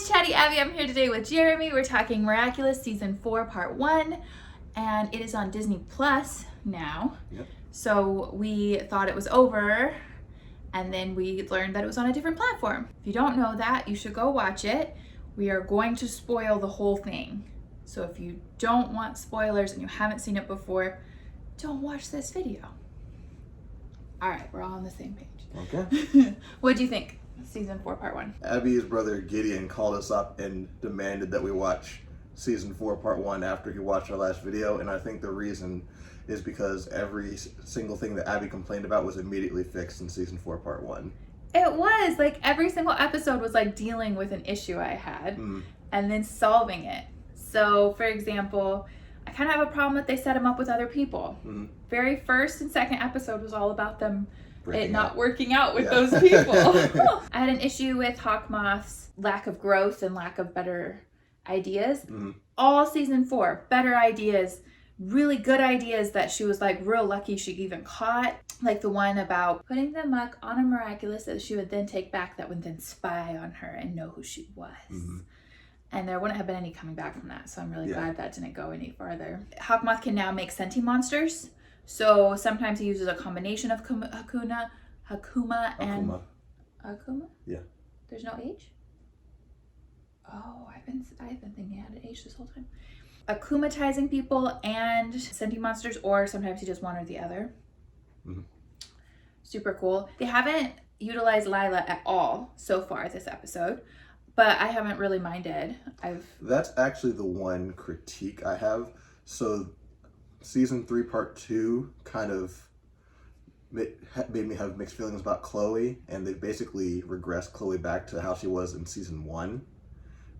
it's Chatty Abby. I'm here today with Jeremy. We're talking Miraculous Season 4, Part 1, and it is on Disney Plus now. Yep. So we thought it was over, and then we learned that it was on a different platform. If you don't know that, you should go watch it. We are going to spoil the whole thing. So if you don't want spoilers and you haven't seen it before, don't watch this video. All right, we're all on the same page. Okay. What do you think? Season 4, Part 1. Abby's brother Gideon called us up and demanded that we watch Season 4, Part 1 after he watched our last video, and I think the reason is because every single thing that Abby complained about was immediately fixed in Season 4, Part 1. It was, like, every single episode was, like, dealing with an issue I had and then solving it. So, for example, I kind of have a problem that they set him up with other people. Very first and second episode was all about them not working out with those people. I had an issue with Hawkmoth's lack of growth and lack of better ideas. All Season 4, better ideas, really good ideas that she was like real lucky she even caught. Like the one about putting the muck on a Miraculous that she would then take back that would then spy on her and know who she was. And there wouldn't have been any coming back from that, so I'm really glad that didn't go any farther. Hawkmoth can now make sentient monsters. So sometimes he uses a combination of Hakuma and Akuma? Yeah. There's no H? Oh, I've been thinking it had an H this whole time. Akumatizing people and sentient monsters, or sometimes he does one or the other. Super cool. They haven't utilized Lila at all so far this episode, but I haven't really minded. That's actually the one critique I have. So Season 3, Part 2 kind of made me have mixed feelings about Chloe, and they basically regressed Chloe back to how she was in Season 1.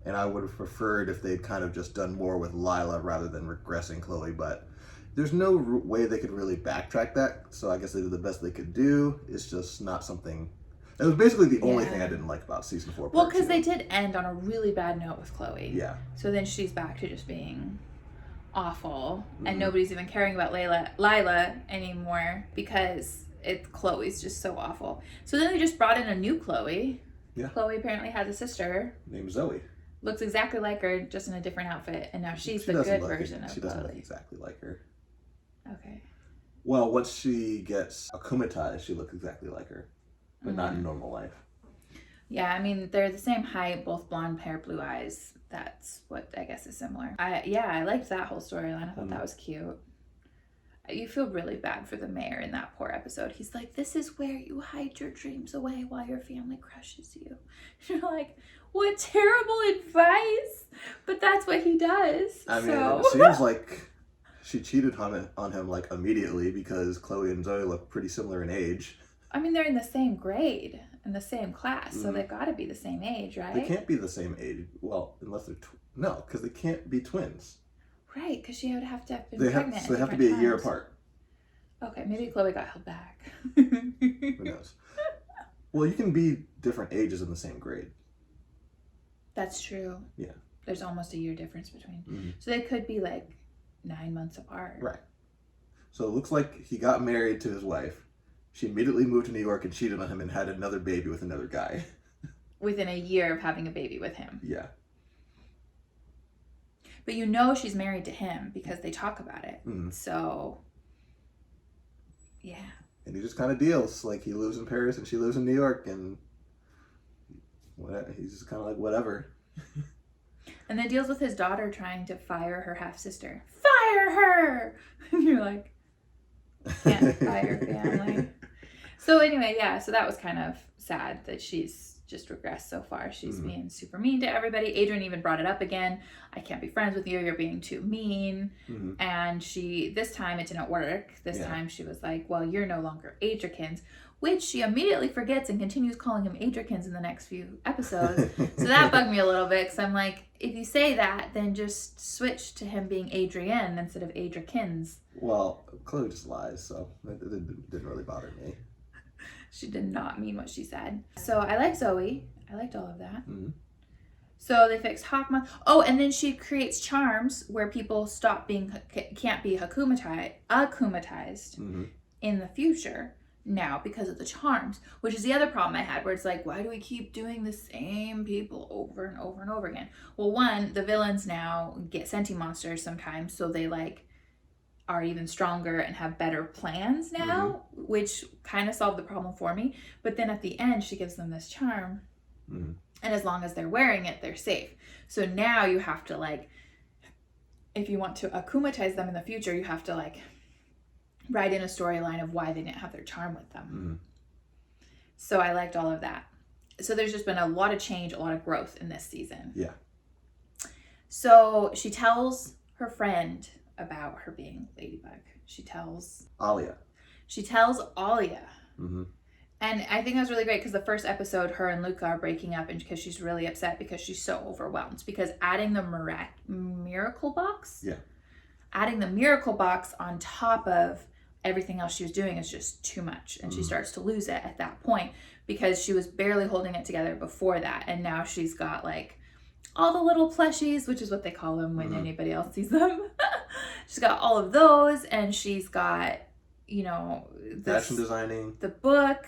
And I would have preferred if they'd kind of just done more with Lila rather than regressing Chloe, but there's no way they could really backtrack that, so I guess they did the best they could do. It's just not something... It was basically the only thing I didn't like about Season 4, Part 2. Well, because they did end on a really bad note with Chloe. Yeah. So then she's back to just being awful, and nobody's even caring about Lila anymore because Chloe's just so awful. So then they just brought in a new Chloe. Yeah. Chloe apparently has a sister. Named Zoe. Looks exactly like her, just in a different outfit, and now she's the good version of Chloe. She doesn't look exactly like her. Okay. Well, once she gets akumatized, she looks exactly like her, but not in normal life. Yeah, I mean, they're the same height, both blonde hair, blue eyes. That's what I guess is similar. I liked that whole storyline. I thought that was cute. You feel really bad for the mayor in that poor episode. He's like, this is where you hide your dreams away while your family crushes you. You're like, what terrible advice. But that's what he does. I mean, it seems like she cheated on him like immediately because Chloe and Zoe look pretty similar in age. I mean, they're in the same grade, in the same class, so they've got to be the same age, right? They can't be the same age. Well, unless they're... No, because they can't be twins. Right, because she would have to have been pregnant. So they have to be a year apart. Okay, maybe Chloe got held back. Who knows? Well, you can be different ages in the same grade. That's true. Yeah. There's almost a year difference between. So they could be like 9 months apart. Right. So it looks like he got married to his wife. She immediately moved to New York and cheated on him and had another baby with another guy. Within a year of having a baby with him. Yeah. But you know she's married to him because they talk about it. So, yeah. And he just kind of deals. Like, he lives in Paris and she lives in New York, and he's just kind of like, whatever. And then deals with his daughter trying to fire her half-sister. Fire her! And you're like, can't fire family. So anyway, yeah, so that was kind of sad that she's just regressed so far. She's being super mean to everybody. Adrian even brought it up again. I can't be friends with you. You're being too mean. And this time it didn't work. This time she was like, well, you're no longer Adrikins, which she immediately forgets and continues calling him Adrikins in the next few episodes. So that bugged me a little bit because I'm like, if you say that, then just switch to him being Adrian instead of Adrikins. Well, Chloe just lies, so it didn't really bother me. She did not mean what she said. So I like Zoe. I liked all of that. So they fixed Hawkmoth. Oh, and then she creates charms where people can't be akumatized in the future. now because of the charms, which is the other problem I had, where it's like, why do we keep doing the same people over and over and over again? Well, one, the villains now get sentient monsters sometimes, so they like are even stronger and have better plans now, which kind of solved the problem for me. But then at the end, she gives them this charm, and as long as they're wearing it, they're safe. So now you have to like, if you want to akumatize them in the future, you have to like write in a storyline of why they didn't have their charm with them. So I liked all of that. So there's just been a lot of change, a lot of growth in this season. Yeah. So she tells her friend about her being Ladybug. She tells Alia. And I think that was really great because the first episode, her and Luca are breaking up, and because she's really upset because she's so overwhelmed. Because adding the miracle box, adding the miracle box on top of everything else she was doing is just too much, and she starts to lose it at that point because she was barely holding it together before that, and now she's got like all the little plushies, which is what they call them when anybody else sees them. She's got all of those, and she's got, you know, fashion designing, the book,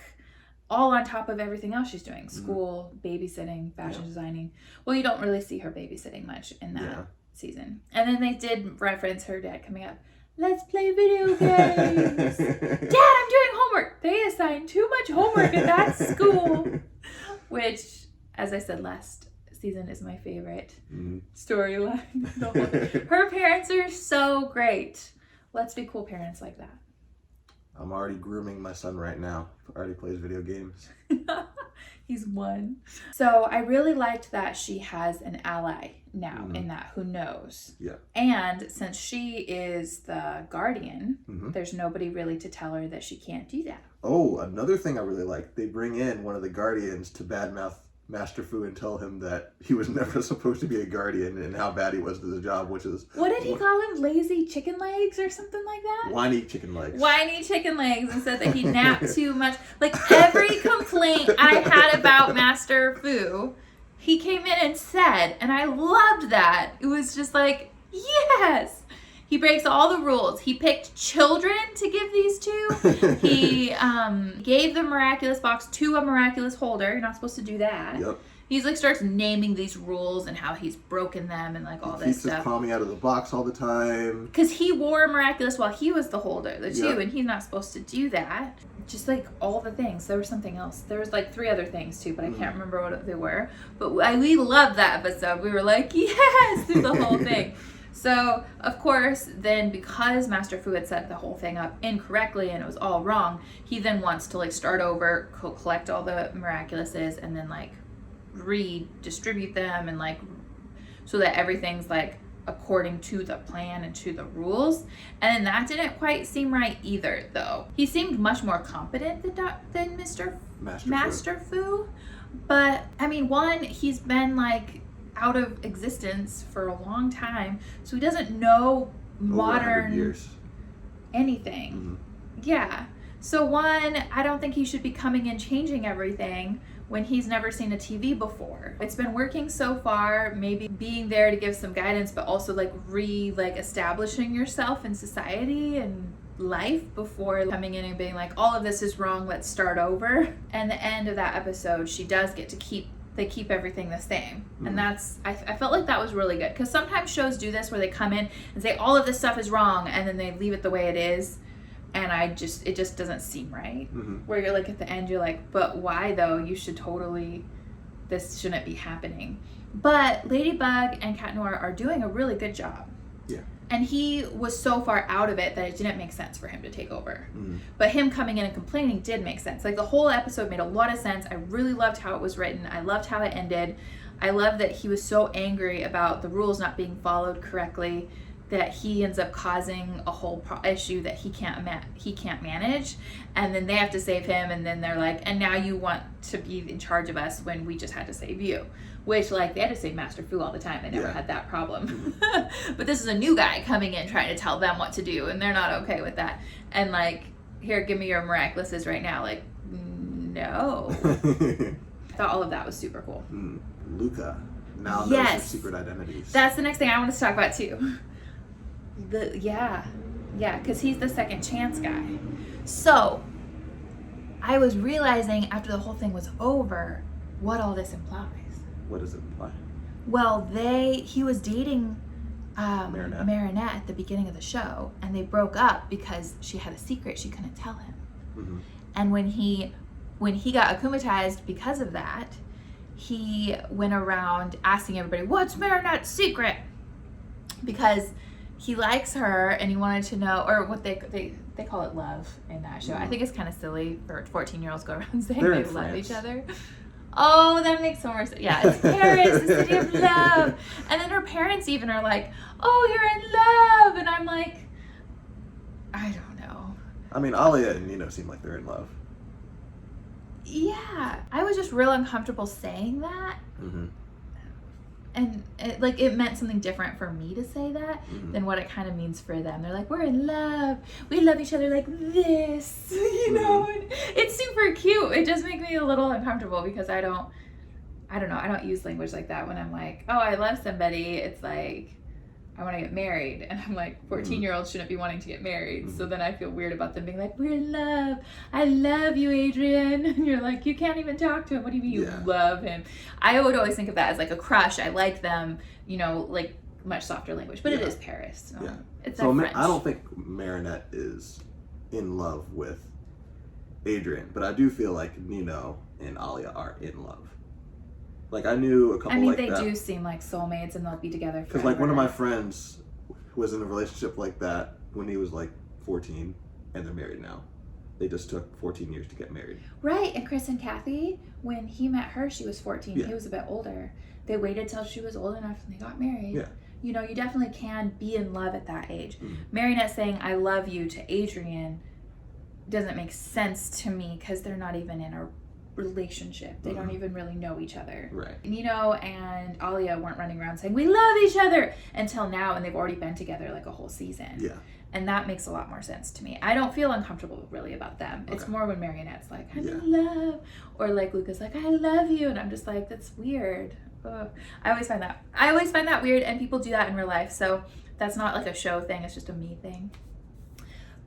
all on top of everything else she's doing. School, babysitting, fashion designing. Well, you don't really see her babysitting much in that season. And then they did reference her dad coming up. Let's play video games. Dad, I'm doing homework. They assigned too much homework at that school. Which, as I said last season, is my favorite storyline. Her parents are so great. Let's be cool parents like that. I'm already grooming my son right now. Already plays video games. He's one. So I really liked that she has an ally now in that who knows. Yeah. And since she is the guardian, there's nobody really to tell her that she can't do that. Oh, another thing I really like. They bring in one of the guardians to badmouth Master Fu and tell him that he was never supposed to be a guardian and how bad he was at the job, which is... What did he call him? Lazy chicken legs or something like that? Whiny chicken legs. Whiny chicken legs, and said that he napped too much. Like every complaint I had about Master Fu, he came in and said, and I loved that. It was just like, yes! He breaks all the rules. He picked children to give these to. He gave the miraculous box to a miraculous holder. You're not supposed to do that. Yep. He's like starts naming these rules and how he's broken them and like all this stuff. He keeps his Kwame out of the box all the time. Because he wore a miraculous while he was the holder, and he's not supposed to do that. Just like all the things. There was something else. There was like 3 other things too, but I can't remember what they were. But we loved that episode. We were like, yes, through the whole thing. So, of course, then because Master Fu had set the whole thing up incorrectly and it was all wrong, he then wants to like start over, collect all the miraculouses, and then like redistribute them and like so that everything's like according to the plan and to the rules. And then that didn't quite seem right either, though. He seemed much more competent than Mr. Master Fu. But, I mean, one, he's been like out of existence for a long time, so he doesn't know modern anything. Yeah. So one, I don't think he should be coming and changing everything when he's never seen a TV before. It's been working so far, maybe being there to give some guidance, but also like establishing yourself in society and life before coming in and being like, all of this is wrong, let's start over. And the end of that episode, she does get to keep everything the same. And that's, I felt like that was really good. Because sometimes shows do this where they come in and say all of this stuff is wrong and then they leave it the way it is. And it just doesn't seem right. Where you're like at the end, you're like, but why though? You should this shouldn't be happening. But Ladybug and Cat Noir are doing a really good job. Yeah. And he was so far out of it that it didn't make sense for him to take over. But him coming in and complaining did make sense. Like the whole episode made a lot of sense. I really loved how it was written. I loved how it ended. I love that he was so angry about the rules not being followed correctly that he ends up causing a whole issue that he can't manage, and then they have to save him, and then they're like, and now you want to be in charge of us when we just had to save you. Which, like, they had to save Master Fu all the time. They never had that problem. But this is a new guy coming in trying to tell them what to do, and they're not okay with that. And like, here, give me your miraculouses right now. Like, no. I thought all of that was super cool. Luca now knows his secret identities. That's the next thing I wanted to talk about too. Yeah, because he's the second chance guy. So, I was realizing after the whole thing was over what all this implies. What does it imply? Well, he was dating Marinette at the beginning of the show, and they broke up because she had a secret she couldn't tell him. Mm-hmm. And when he got akumatized because of that, he went around asking everybody, "What's Marinette's secret?" Because he likes her and he wanted to know, or what they call it love in that show. Mm-hmm. I think it's kind of silly for 14-year-olds go around saying they love each other. Oh, that makes so much sense. Yeah, it's Paris, the city of love. And then her parents even are like, "Oh, you're in love." And I'm like, I don't know. I mean, Alia and Nino seem like they're in love. Yeah. I was just real uncomfortable saying that. Mm-hmm. And it meant something different for me to say that than what it kind of means for them. They're like, "We're in love. We love each other like this," you know. And it's super cute. It just makes me a little uncomfortable because I don't know. I don't use language like that when I'm like, "Oh, I love somebody." It's like, I want to get married. And I'm like, 14-year-olds shouldn't be wanting to get married. So then I feel weird about them being like, "We're in love. I love you, Adrian." And you're like, you can't even talk to him. What do you mean you love him? I would always think of that as like a crush. I like them, you know, like much softer language. But it is Paris. So it's so French. I don't think Marinette is in love with Adrian. But I do feel like Nino and Alia are in love. Like, I knew a couple like that. I mean, they do seem like soulmates and they'll be together forever. Because, like, one of my friends was in a relationship like that when he was, like, 14, and they're married now. They just took 14 years to get married. Right, and Chris and Kathy, when he met her, she was 14. Yeah. He was a bit older. They waited till she was old enough and they got married. Yeah. You know, you definitely can be in love at that age. Marinette saying, "I love you" to Adrian doesn't make sense to me because they're not even in a relationship. They don't even really know each other. Right. Nino and Alia weren't running around saying, "We love each other" until now, and they've already been together like a whole season. Yeah. And that makes a lot more sense to me. I don't feel uncomfortable really about them. Okay. It's more when Marinette's like, "I'm in love," or like Luca's like, "I love you," and I'm just like, that's weird. Ugh. I always find that weird, and people do that in real life. So that's not like a show thing. It's just a me thing.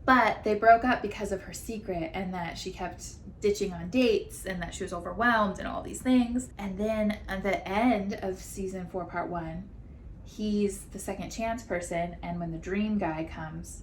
But they broke up because of her secret and that she kept ditching on dates and that she was overwhelmed and all these things. And then at the end of season 4, part 1, he's the second chance person. And when the dream guy comes,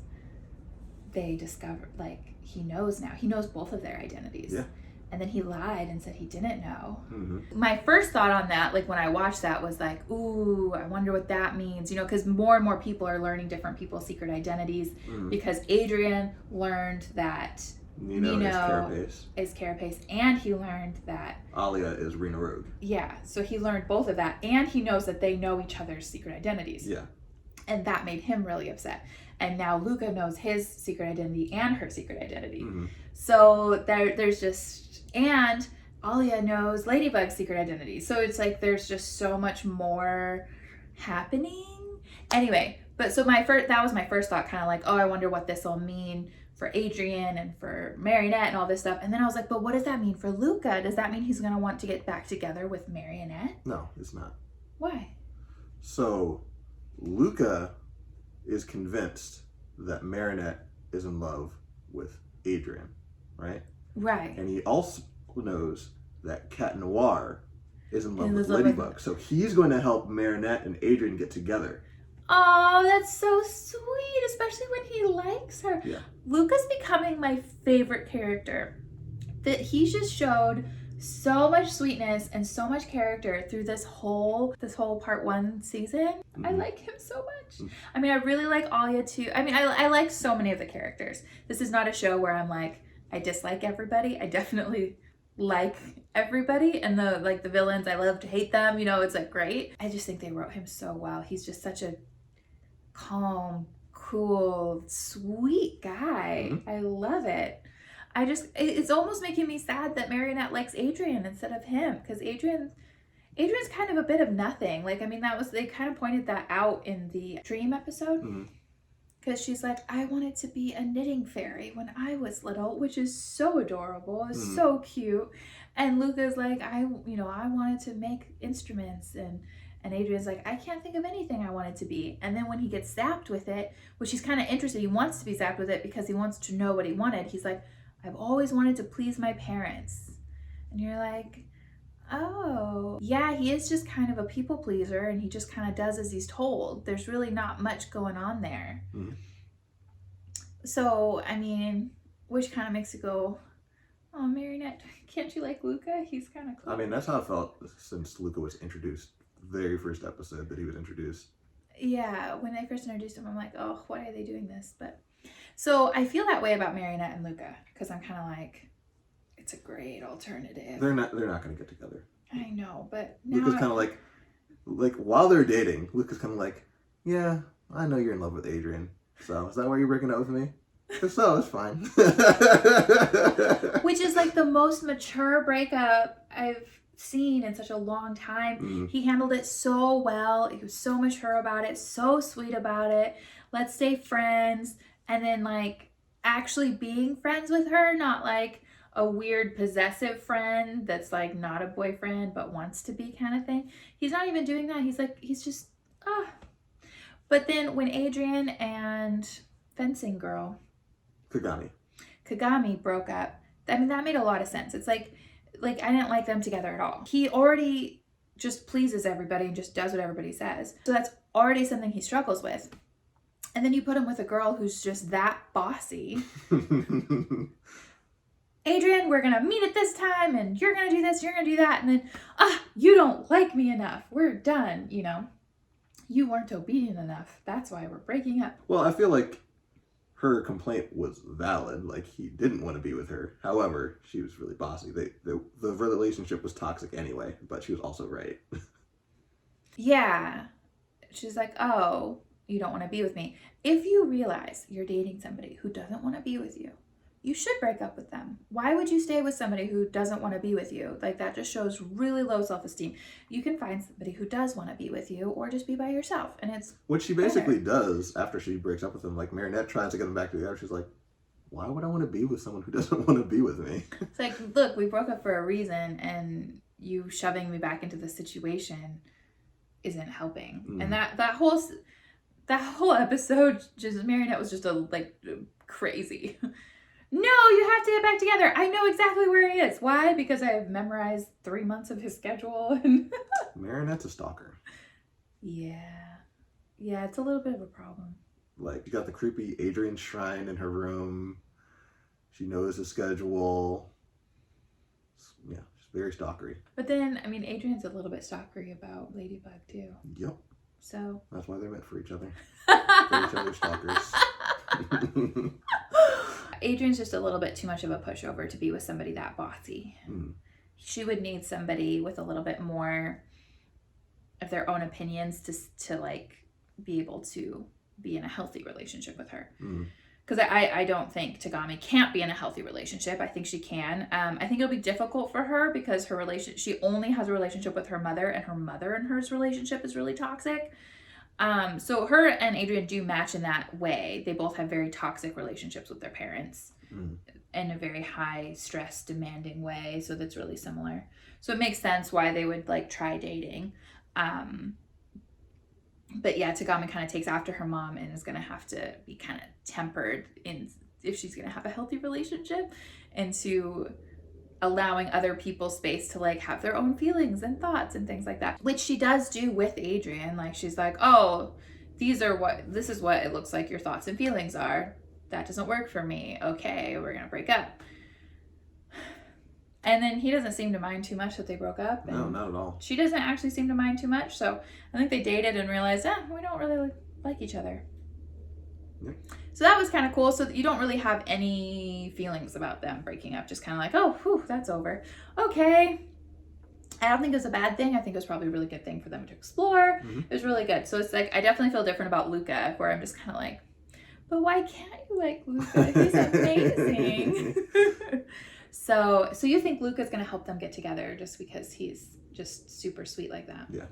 they discover, like, he knows now. He knows both of their identities. Yeah. And then he lied and said he didn't know. Mm-hmm. My first thought on that, like when I watched that, was like, ooh, I wonder what that means. You know, because more and more people are learning different people's secret identities. Because Adrian learned that Nino is Carapace, and he learned that Alia is Rena Rogue. Yeah, so he learned both of that, and he knows that they know each other's secret identities. Yeah. And that made him really upset. And now Luca knows his secret identity and her secret identity. So there's just... And Alia knows Ladybug's secret identity. So it's like there's just so much more happening. Anyway, but so that was my first thought, kind of like, oh, I wonder what this will mean for Adrian and for Marinette and all this stuff. And then I was like, but what does that mean for Luca? Does that mean he's going to want to get back together with Marinette? No, it's not. Why? So Luca is convinced that Marinette is in love with Adrian, right? Right. And he also knows that Cat Noir is in love with Ladybug. So he's going to help Marinette and Adrian get together. Oh, that's so sweet, especially when he likes her. Yeah. Luca's becoming my favorite character. That he just showed so much sweetness and so much character through this whole part 1 season. I like him so much. I mean, I really like Alia too. I mean, I like so many of the characters. This is not a show where I'm like, I dislike everybody. I definitely like everybody, and the villains, I love to hate them. You know, it's like great. I just think they wrote him so well. He's just such a calm, cool, sweet guy. I love it. It's almost making me sad that Marinette likes Adrian instead of him, because Adrian's kind of a bit of nothing. Like, I mean, they kind of pointed that out in the dream episode. Because she's like, I wanted to be a knitting fairy when I was little, which is so adorable. It's so cute. And Luca's like, I wanted to make instruments. And Adrian's like, I can't think of anything I wanted to be. And then when he gets zapped with it, which he's kind of interested, he wants to be zapped with it because he wants to know what he wanted. He's like, I've always wanted to please my parents. And you're like, oh, yeah, he is just kind of a people pleaser and he just kind of does as he's told. There's really not much going on there. Mm-hmm. So, I mean, which kind of makes you go, oh, Marinette, can't you like Luca? He's kind of cool. I mean, that's how I felt since Luca was introduced. Very first episode that he was introduced. Yeah, when they first introduced him, I'm like, oh, why are they doing this? But so I feel that way about Marinette and Luca because I'm kind of like, it's a great alternative. They're not going to get together. I know, but now Luca's kind of like while they're dating, Luca's kind of like, yeah, I know you're in love with Adrian. So is that why you're breaking up with me? If so, it's fine. Which is like the most mature breakup I've seen in such a long time. Mm-hmm. He handled it so well. He was so mature about it, so sweet about it. Let's stay friends. And then like actually being friends with her, not like a weird possessive friend that's like not a boyfriend but wants to be kind of thing. He's not even doing that. He's just But then when Adrian and fencing girl Kagami broke up, I mean, that made a lot of sense. It's like I didn't like them together at all. He already just pleases everybody and just does what everybody says. So that's already something he struggles with. And then you put him with a girl who's just that bossy. Adrian, we're going to meet at this time and you're going to do this, you're going to do that. And then, you don't like me enough. We're done, you know. You weren't obedient enough. That's why we're breaking up. Well, I feel like her complaint was valid. Like, he didn't want to be with her. However, she was really bossy. The relationship was toxic anyway, but she was also right. Yeah. She's like, oh, you don't want to be with me. If you realize you're dating somebody who doesn't want to be with you, you should break up with them. Why would you stay with somebody who doesn't want to be with you? Like, that just shows really low self-esteem. You can find somebody who does want to be with you or just be by yourself. And it's what she basically does after she breaks up with him. Like, Marinette tries to get them back together. She's like, why would I want to be with someone who doesn't want to be with me? It's like, look, we broke up for a reason and you shoving me back into the situation isn't helping. Mm. And that whole episode, just Marinette was just crazy. No, you have to get back together. I know exactly where he is. Why? Because I have memorized 3 months of his schedule. Marinette's a stalker. Yeah. Yeah, it's a little bit of a problem. Like, you got the creepy Adrian shrine in her room. She knows his schedule. Yeah, she's very stalkery. But then, I mean, Adrian's a little bit stalkery about Ladybug, too. Yep. So. That's why they're meant for each other. For each other's stalkers. Adrian's just a little bit too much of a pushover to be with somebody that bossy. Mm. She would need somebody with a little bit more of their own opinions to like be able to be in a healthy relationship with her. Because I don't think Tagami can't be in a healthy relationship. I think she can. I think it'll be difficult for her because she only has a relationship with her mother, and her mother and hers relationship is really toxic. So her and Adrian do match in that way. They both have very toxic relationships with their parents in a very high stress demanding way. So that's really similar. So it makes sense why they would like try dating. But yeah, Tagami kind of takes after her mom and is going to have to be kind of tempered in if she's going to have a healthy relationship, into allowing other people space to like have their own feelings and thoughts and things like that, which she does do with Adrian. Like, she's like, oh, this is what it looks like your thoughts and feelings are. That doesn't work for me. Okay, we're gonna break up. And then he doesn't seem to mind too much that they broke up. No, not at all. She doesn't actually seem to mind too much. So I think they dated and realized, we don't really like each other. Yep. So that was kind of cool. So you don't really have any feelings about them breaking up. Just kind of like, oh, whew, that's over. Okay. I don't think it was a bad thing. I think it was probably a really good thing for them to explore. Mm-hmm. It was really good. So it's like, I definitely feel different about Luca, where I'm just kind of like, but why can't you like Luca? He's amazing. So you think Luca's going to help them get together just because he's just super sweet like that? Yeah.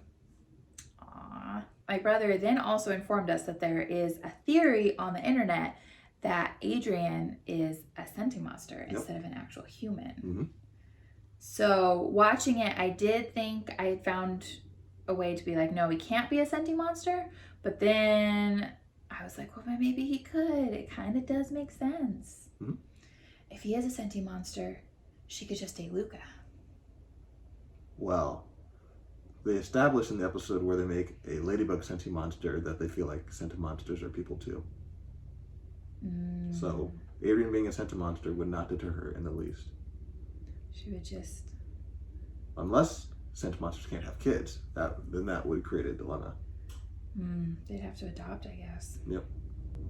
Aww. My brother then also informed us that there is a theory on the internet that Adrian is a scenting monster instead of an actual human. Mm-hmm. So watching it, I did think I found a way to be like, no, he can't be a scenting monster. But then I was like, well, maybe he could. It kind of does make sense. Mm-hmm. if he is a senti monster, she could just date Luca. Well, they established in the episode where they make a ladybug senti monster that they feel like senti monsters are people too. So Adrian being a senti monster would not deter her in the least. She would just... Unless senti monsters can't have kids, then that would create a dilemma. They'd have to adopt, I guess. Yep.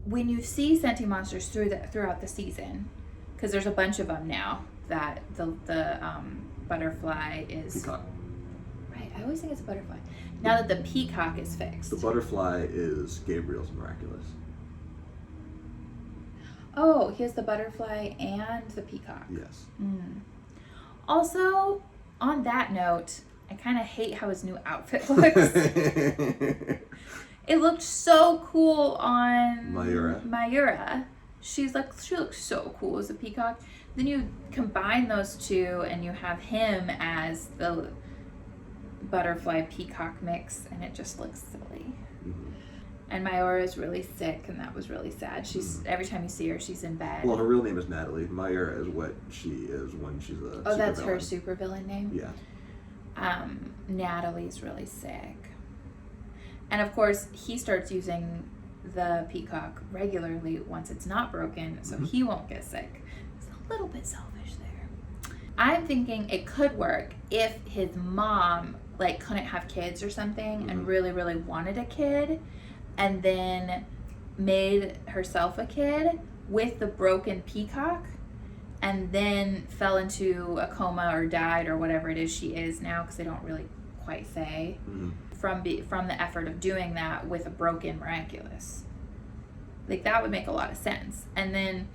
When you see senti monsters throughout the season, because there's a bunch of them now, that the butterfly is... Peacock. Right, I always think it's a butterfly. Now that the peacock is fixed. The butterfly is Gabriel's Miraculous. Oh, he has the butterfly and the peacock. Yes. Also, on that note, I kind of hate how his new outfit looks. It looked so cool on Mayura. She looks so cool as a peacock. Then you combine those two and you have him as the butterfly peacock mix, and it just looks silly. And Mayura is really sick, and that was really sad. She's every time you see her, she's in bed. Well, her real name is Natalie. Mayura is what she is when she's a Oh, that's her supervillain name? Yeah. Natalie's really sick. And of course, he starts using the peacock regularly once it's not broken, so he won't get sick. It's a little bit selfish there. I'm thinking it could work if his mom couldn't have kids or something and really, really wanted a kid, and then made herself a kid with the broken peacock, and then fell into a coma or died or whatever it is she is now, because they don't really quite say, from the effort of doing that with a broken Miraculous. That would make a lot of sense. And then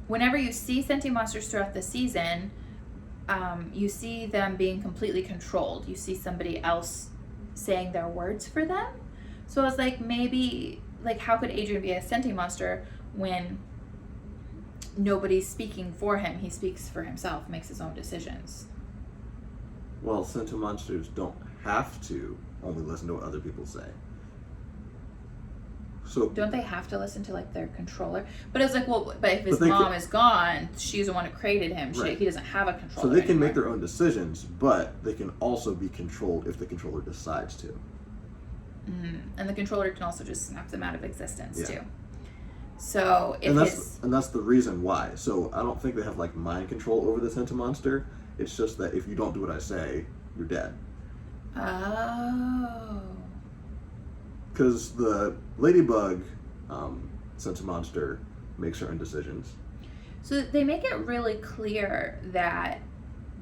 whenever you see senti monsters throughout the season, you see them being completely controlled. You see somebody else saying their words for them. So I was like, maybe, how could Adrian be a senti monster when nobody's speaking for him? He speaks for himself, makes his own decisions. Well, senti monsters don't have to only listen to what other people say. So don't they have to listen to their controller? But it's but if his mom is gone, she's the one who created him. He doesn't have a controller. So they can make their own decisions, but they can also be controlled if the controller decides to. And the controller can also just snap them out of existence too. So if and that's the reason why. So I don't think they have mind control over the senti monster. It's just that if you don't do what I say, you're dead. Oh. Because the ladybug senti monster makes her own decisions. So they make it really clear that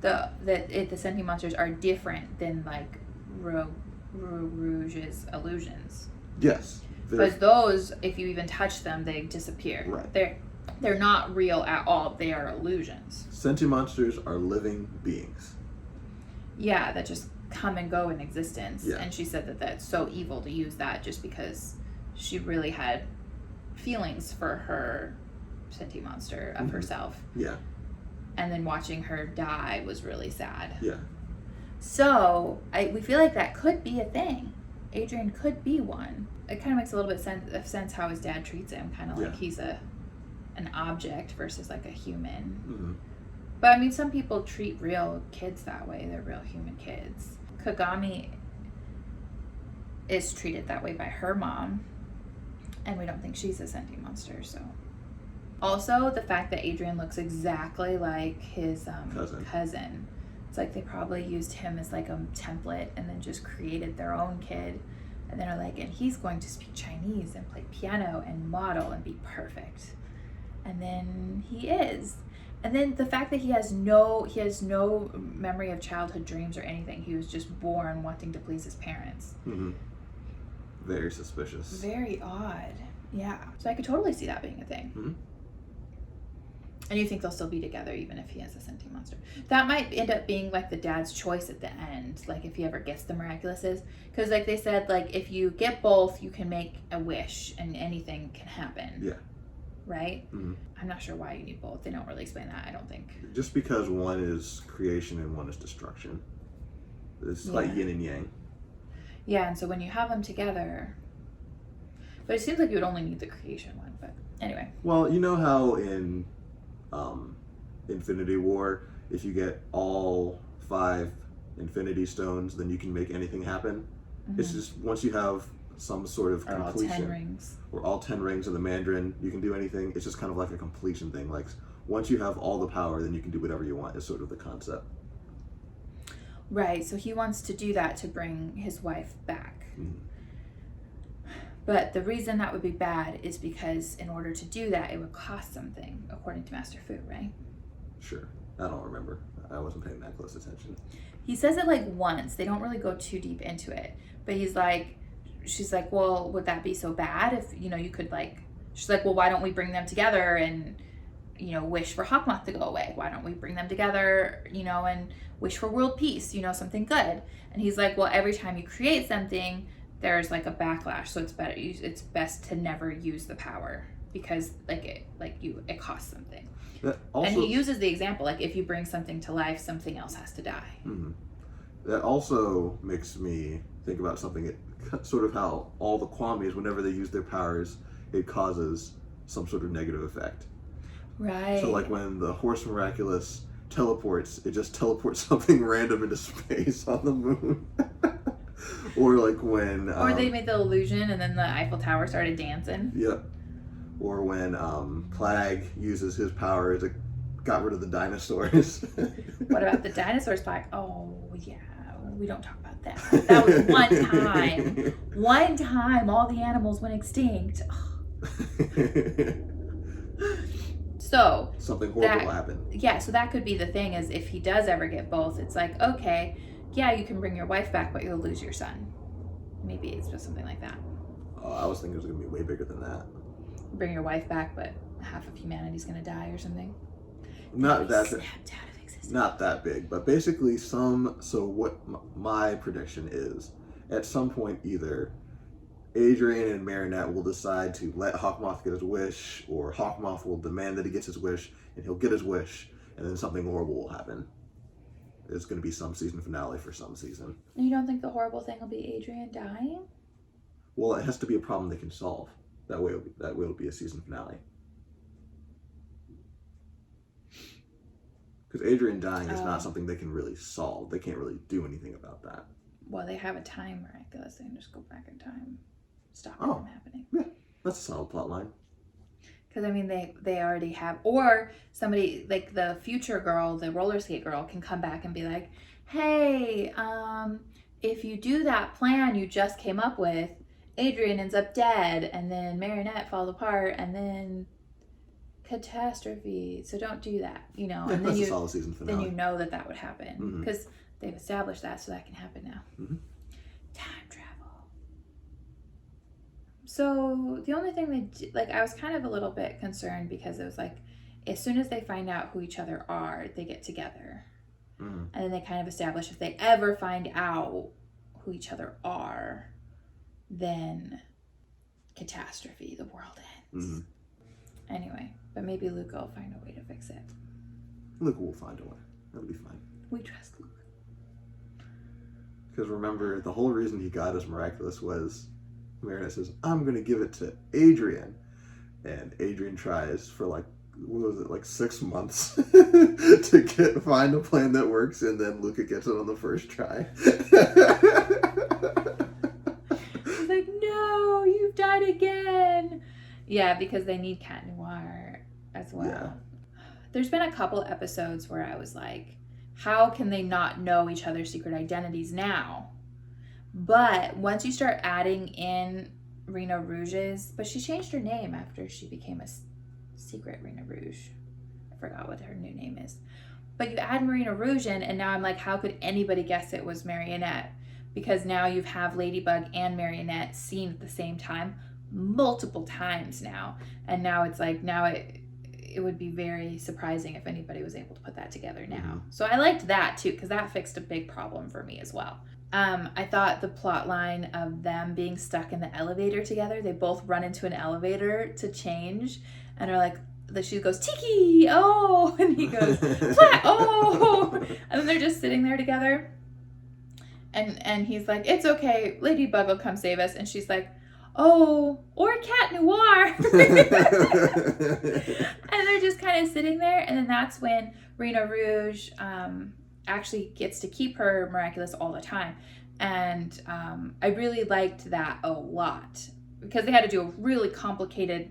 the senti monsters are different than Rouge's illusions. Yes. Because those, if you even touch them, they disappear. Right. They're not real at all. They are illusions. Senti monsters are living beings. Yeah, that just come and go in existence. Yeah. And she said that that's so evil to use that just because she really had feelings for her senti monster of herself. Yeah. And then watching her die was really sad. Yeah. So we feel like that could be a thing. Adrian could be one. It kind of makes a little bit of sense how his dad treats him, kind of like he's an object versus a human. But I mean, some people treat real kids that way. They're real human kids. Kagami is treated that way by her mom, and we don't think she's a senti monster. So, also the fact that Adrian looks exactly like his cousin. It's they probably used him as a template and then just created their own kid, and then are and he's going to speak Chinese and play piano and model and be perfect, and then he is. And then the fact that he has no memory of childhood dreams or anything. He was just born wanting to please his parents. Very suspicious. Very odd. Yeah. So I could totally see that being a thing. And you think they'll still be together even if he has a senti monster. That might end up being the dad's choice at the end, if he ever gets the Miraculouses. Because they said, if you get both, you can make a wish and anything can happen. Yeah. Right? I'm not sure why you need both. They don't really explain that, I don't think. Just because one is creation and one is destruction. It's like yin and yang. Yeah, and so when you have them together... But it seems like you would only need the creation one, but anyway. Well, you know how in Infinity War, if you get all 5 Infinity Stones, then you can make anything happen. Mm-hmm. It's just once you have some sort of completion, all 10 rings, or all 10 rings of the Mandarin, you can do anything. It's just kind of like a completion thing. Like once you have all the power, then you can do whatever you want. Is sort of the concept. Right. So he wants to do that to bring his wife back. Mm-hmm. But the reason that would be bad is because in order to do that, it would cost something, according to Master Fu, right? Sure. I don't remember. I wasn't paying that close attention. He says it like once. They don't really go too deep into it. But she's like, well, would that be so bad if, you could like, she's like, well, why don't we bring them together and, wish for Hawkmoth to go away? Why don't we bring them together, and wish for world peace, something good? And he's like, well, every time you create something, there's like a backlash, so it's best to never use the power because it costs something. Also, and he uses the example, like if you bring something to life, something else has to die. Mm-hmm. That also makes me think about something, sort of how all the Kwamis, whenever they use their powers, it causes some sort of negative effect. Right. So like when the Horse Miraculous teleports, it just teleports something random into space on the moon. Or like when... or they made the illusion and then the Eiffel Tower started dancing. Yep. Or when Plag uses his power to got rid of the dinosaurs. What about the dinosaurs, Plag? Oh, yeah. We don't talk about that. That was one time. One time all the animals went extinct. So... something horrible happened. Yeah, so that could be the thing is if he does ever get both, it's like, okay... yeah, you can bring your wife back, but you'll lose your son. Maybe it's just something like that. Oh, I was thinking it was going to be way bigger than that. Bring your wife back, but half of humanity's going to die or something. Not that snapped out of existence. Not that big, but basically so what my prediction is, at some point either Adrian and Marinette will decide to let Hawkmoth get his wish, or Hawkmoth will demand that he gets his wish, and he'll get his wish, and then something horrible will happen. It's going to be some season finale for some season. You don't think the horrible thing will be Adrian dying? Well, it has to be a problem they can solve. That way it'll be a season finale. Because Adrian dying is not something they can really solve. They can't really do anything about that. Well, they have a time miraculous. They can just go back in time. Stop it from happening. Yeah, that's a solid plot line. Because, I mean, they already have... or somebody, like the future girl, the roller skate girl, can come back and be like, hey, if you do that plan you just came up with, Adrian ends up dead, and then Marinette falls apart, and then catastrophe. So don't do that, Yeah, and that's a solid season finale. Then you know that would happen. Because they've established that, so that can happen now. Mm-hmm. Time travel. So the only thing I was kind of a little bit concerned because it was like, as soon as they find out who each other are, they get together. Mm-hmm. And then they kind of establish if they ever find out who each other are, then catastrophe, the world ends. Mm-hmm. Anyway, but maybe Luca will find a way to fix it. Luca will find a way. That'll be fine. We trust Luca. Because remember, the whole reason he got his Miraculous was... Marinette says, I'm going to give it to Adrian. And Adrian tries for like 6 months to find a plan that works, and then Luca gets it on the first try. He's like, no, you've died again. Yeah, because they need Cat Noir as well. Yeah. There's been a couple episodes where I was like, how can they not know each other's secret identities now? But once you start adding in Rena Rouge's, but she changed her name after she became a secret Rena Rouge. I forgot what her new name is. But you add Rena Rouge in, and now I'm like, how could anybody guess it was Marionette? Because now you have Ladybug and Marionette seen at the same time multiple times now. And now it's like, it would be very surprising if anybody was able to put that together now. Mm-hmm. So I liked that too, because that fixed a big problem for me as well. I thought the plot line of them being stuck in the elevator together, they both run into an elevator to change and are like, she goes, Tiki, oh, and he goes, Flat, oh, and then they're just sitting there together. And he's like, it's okay, Ladybug will come save us. And she's like, oh, or Cat Noir. And they're just kind of sitting there. And then that's when Rena Rouge actually gets to keep her Miraculous all the time. And I really liked that a lot because they had to do a really complicated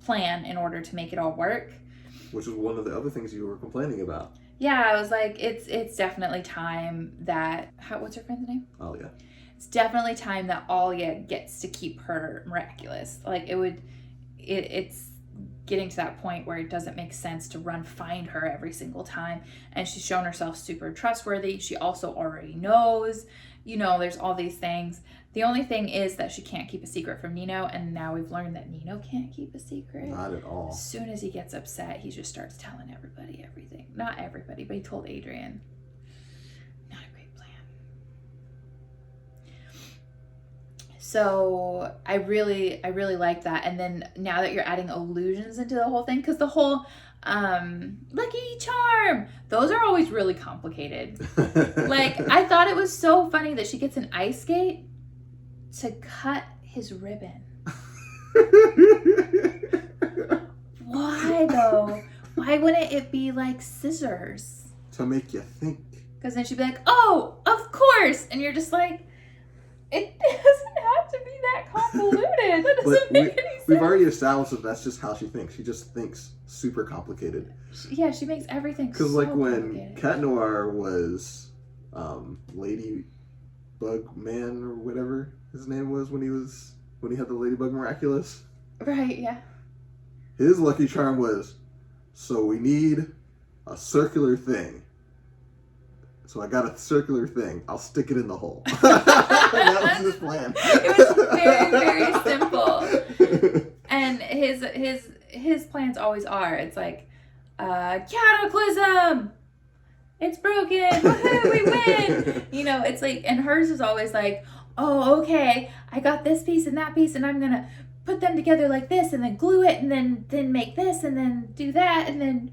plan in order to make it all work. Which is one of the other things you were complaining about. Yeah, I was like, it's definitely time that... what's her friend's name? Alia. It's definitely time that Alia gets to keep her Miraculous. Like, it's getting to that point where it doesn't make sense to find her every single time. And she's shown herself super trustworthy. She also already knows, there's all these things. The only thing is that she can't keep a secret from Nino, and now we've learned that Nino can't keep a secret. Not at all. As soon as he gets upset, he just starts telling everybody everything. Not everybody, but he told Adrian. Not a great plan. So I really like that. And then now that you're adding illusions into the whole thing, because the whole Lucky Charm, those are always really complicated. Like, I thought it was so funny that she gets an ice skate to cut his ribbon. Why though? Why wouldn't it be like scissors? To make you think. Because then she'd be like, oh, of course. And you're just like, it doesn't have to be that convoluted. That doesn't make any sense. We've already established that that's just how she thinks. She just thinks super complicated. Yeah, she makes everything so Because like when complicated. Cat Noir was Ladybug Man or whatever his name was when he had the Ladybug Miraculous. Right, yeah. His lucky charm was, so we need a circular thing. So I got a circular thing. I'll stick it in the hole. That was his plan. It was very, very simple. And his plans always are. It's like, cataclysm! It's broken! Woohoo, we win! It's like, and hers is always like, oh, okay, I got this piece and that piece, and I'm gonna put them together like this, and then glue it, and then make this, and then do that, and then...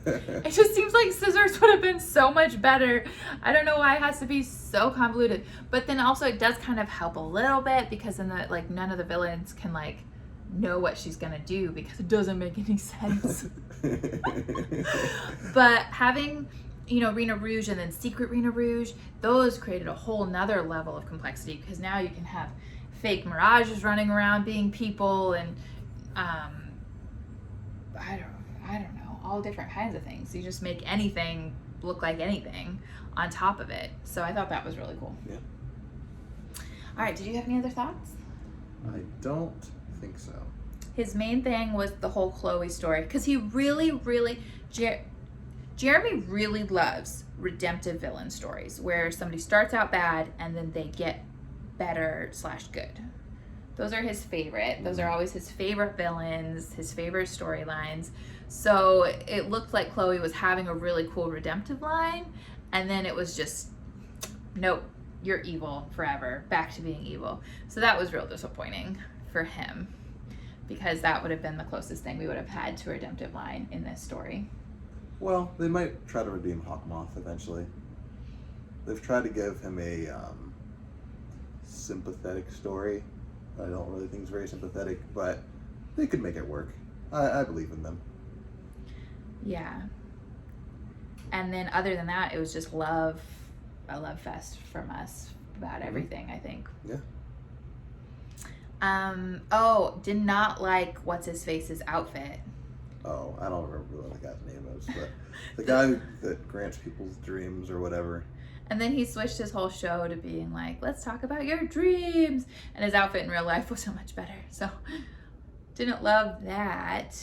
It just seems like scissors would have been so much better. I don't know why it has to be so convoluted. But then also it does kind of help a little bit because then none of the villains can know what she's gonna do because it doesn't make any sense. But having Rena Rouge and then Secret Rena Rouge, those created a whole nother level of complexity because now you can have fake mirages running around being people and I don't know, all different kinds of things. You just make anything look like anything on top of it. So I thought that was really cool. Yeah. All right, did you have any other thoughts? I don't think so. His main thing was the whole Chloe story because he really, Jeremy really loves redemptive villain stories where somebody starts out bad and then they get better / good. Those are his favorite. Those are always his favorite villains, his favorite storylines. So it looked like Chloe was having a really cool redemptive line, and then it was just, nope, you're evil forever, back to being evil. So that was real disappointing for him because that would have been the closest thing we would have had to a redemptive line in this story. Well, they might try to redeem Hawkmoth eventually. They've tried to give him a sympathetic story. I don't really think it's very sympathetic, but they could make it work. I believe in them. Yeah. And then other than that, it was just a love fest from us about everything, I think. Yeah. Did not like what's-his-face's outfit. Oh, I don't remember what the guy's name is, but the guy that grants people's dreams or whatever. And then he switched his whole show to being like, let's talk about your dreams. And his outfit in real life was so much better. So, didn't love that.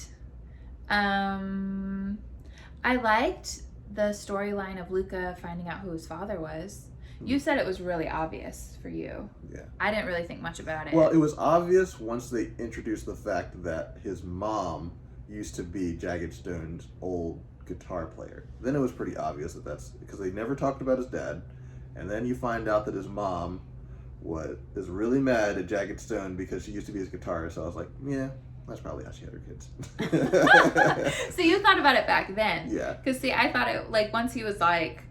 I liked the storyline of Luca finding out who his father was. You said it was really obvious for you. Yeah. I didn't really think much about it. Well, it was obvious once they introduced the fact that his mom used to be Jagged Stone's old guitar player. Then it was pretty obvious that's because they never talked about his dad. And then you find out that his mom is really mad at Jagged Stone because she used to be his guitarist. So I was like, yeah, that's probably how she had her kids. So you thought about it back then. Yeah. Because see, I thought it once he was like,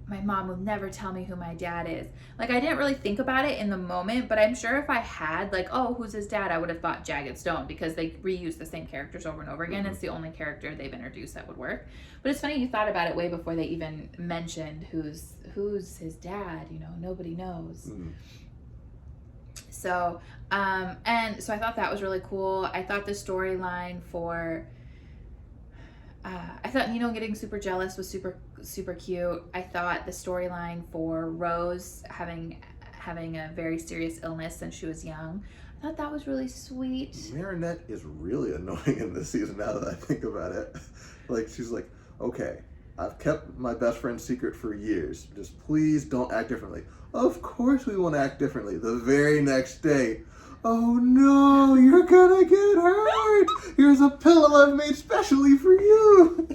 my mom will never tell me who my dad is. Like, I didn't really think about it in the moment, but I'm sure if I had, like, oh, who's his dad, I would have thought Jagged Stone, because they reuse the same characters over and over again. It's the only character they've introduced that would work. But it's funny you thought about it way before they even mentioned who's his dad. You know, nobody knows. So, and so I thought that was really cool. I thought the storyline for, I thought Nino getting super jealous was super cute. I thought the storyline for Rose having a very serious illness since she was young, I thought that was really sweet. Marinette is really annoying in this season now that I think about it. Like, she's like, okay, I've kept my best friend's secret for years. Just please don't act differently. Of course we won't act differently. The very next day, oh no, you're gonna get hurt. Here's a pillow I've made specially for you.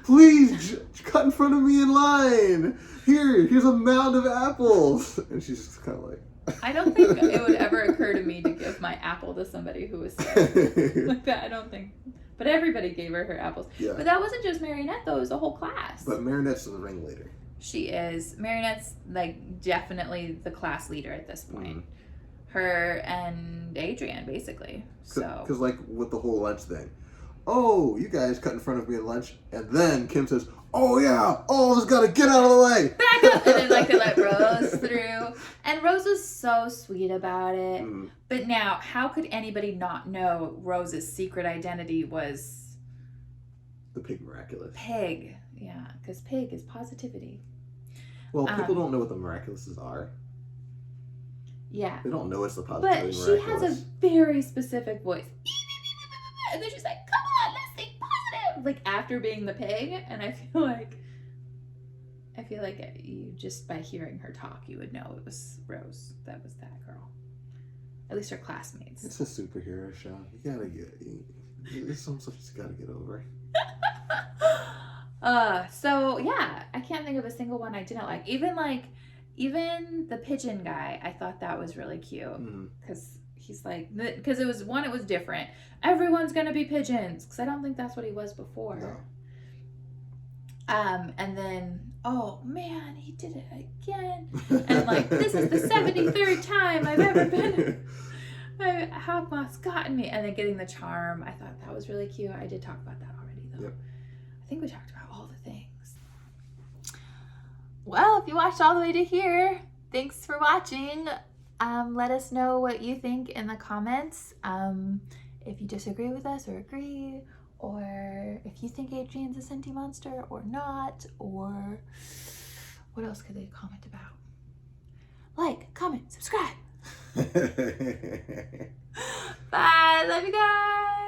Please cut in front of me in line. Here's a mound of apples. And she's just kind of like. I don't think it would ever occur to me to give my apple to somebody who was sick. Like that, I don't think. But everybody gave her apples. Yeah. But that wasn't just Marinette, though. It was the whole class. But Marinette's the ringleader. She is. Marinette's, like, definitely the class leader at this point. Her and Adrian, basically. So. Because, like, with the whole lunch thing. Oh, you guys cut in front of me at lunch. And then Kim says, oh, yeah, all of us got to get out of the way. Back up. And then, like, they let Rose through. And Rose was so sweet about it. But now, how could anybody not know Rose's secret identity was... the Pig Miraculous. Pig. Yeah, because pig is positivity. Well, people don't know what the Miraculouses are. Yeah. They don't know it's the positivity Miraculous. But she has a very specific voice. And then she's like, come on, let's think positive. Like, after being the pig. And I feel like you, just by hearing her talk, you would know it was Rose. That was that girl. At least her classmates. It's a superhero show. There's some stuff you gotta get over. So yeah, I can't think of a single one I didn't like. Even the pigeon guy, I thought that was really cute. Because he's like, because it was different. Everyone's gonna be pigeons. Because I don't think that's what he was before. No. And then, oh man, he did it again. And like, this is the 73rd time I've ever been. Hawkmoth's gotten me. And then getting the charm, I thought that was really cute. I did talk about that already, though. Yep. I think we talked about all the things. Well, if you watched all the way to here, thanks for watching. Let us know what you think in the comments. If you disagree with us or agree, or if you think Adrian's a sentient monster or not, or what else could they comment about? Like, comment, subscribe. Bye. Love you guys.